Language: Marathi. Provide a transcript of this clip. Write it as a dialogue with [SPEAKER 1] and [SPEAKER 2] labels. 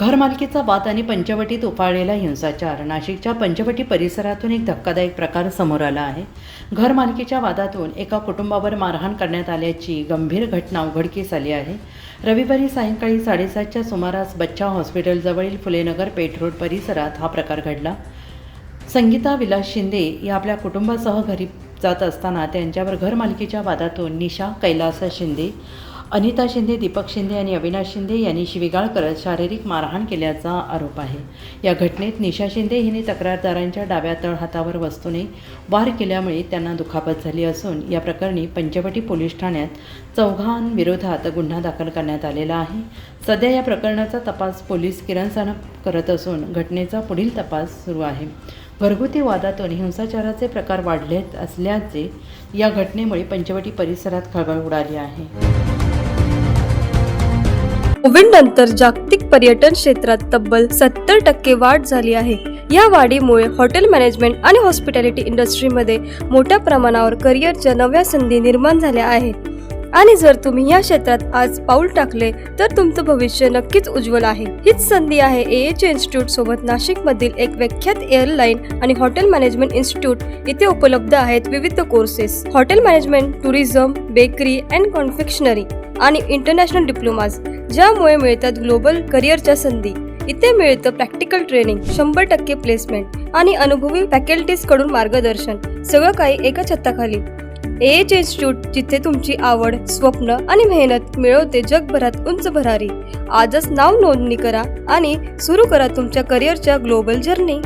[SPEAKER 1] घरमालकीचा वाद आणि पंचवटीत उफाळलेला हिंसाचार. नाशिकच्या पंचवटी परिसरातून एक धक्कादायक प्रकार समोर आला आहे. घरमालकीच्या वादातून एका कुटुंबावर मारहाण करण्यात आल्याची गंभीर घटना उघडकीस आली आहे. रविवारी सायंकाळी 7:30च्या सुमारास बच्चा हॉस्पिटलजवळील फुलेनगर पेठ रोड परिसरात हा प्रकार घडला. संगीता विलास शिंदे या आपल्या कुटुंबासह घरी जात असताना त्यांच्यावर घरमालकीच्या वादातून निशा कैलास शिंदे, अनिता शिंदे, दीपक शिंदे आणि अविनाश शिंदे यांनी शिवीगाळ करत शारीरिक मारहाण केल्याचा आरोप आहे. या घटनेत निशा शिंदे हिने तक्रारदारांच्या डाव्या तळहातावर वस्तूने वार केल्यामुळे त्यांना दुखापत झाली असून या प्रकरणी पंचवटी पोलीस ठाण्यात चौघांविरोधात गुन्हा दाखल करण्यात आलेला आहे. सध्या या प्रकरणाचा तपास पोलीस किरणसानं करत असून घटनेचा पुढील तपास सुरू आहे. घरगुती वादातून हिंसाचाराचे प्रकार वाढलेत असल्याचे या घटनेमुळे पंचवटी परिसरात खळबळ उडाली आहे.
[SPEAKER 2] कोविडनंतर जागतिक पर्यटन क्षेत्रात तब्बल 70% वाढ झाली आहे. या वाढीमुळे हॉटेल मॅनेजमेंट आणि हॉस्पिटॅलिटी इंडस्ट्रीमध्ये मोठ्या प्रमाणावर करिअरच्या नव्या संधी निर्माण झाल्या आहेत. आणि जर तुम्ही या क्षेत्रात आज पाऊल टाकले तर तुमचं भविष्य नक्कीच उज्ज्वल आहे. हीच संधी आहे AH इन्स्टिट्यूट सोबत. नाशिकमधील एक विख्यात एअरलाईन आणि हॉटेल मॅनेजमेंट इन्स्टिट्यूट इथे उपलब्ध आहेत. विविध courses, hotel management, tourism, bakery and confectionery आणि इंटरनॅशनल डिप्लोमाज, ज्यामुळे मिळतात ग्लोबल करिअरच्या संधी. इथे मिळतं प्रॅक्टिकल ट्रेनिंग, 100% प्लेसमेंट आणि अनुभवी फॅकल्टीज कडून मार्गदर्शन. सगळं काही एका छताखाली. AH इन्स्टिट्यूट, जिथे तुमची आवड, स्वप्न आणि मेहनत मिळवते जगभरात उंच भरारी. आजच नाव नोंदणी करा आणि सुरू करा तुमच्या करिअरच्या ग्लोबल जर्नी.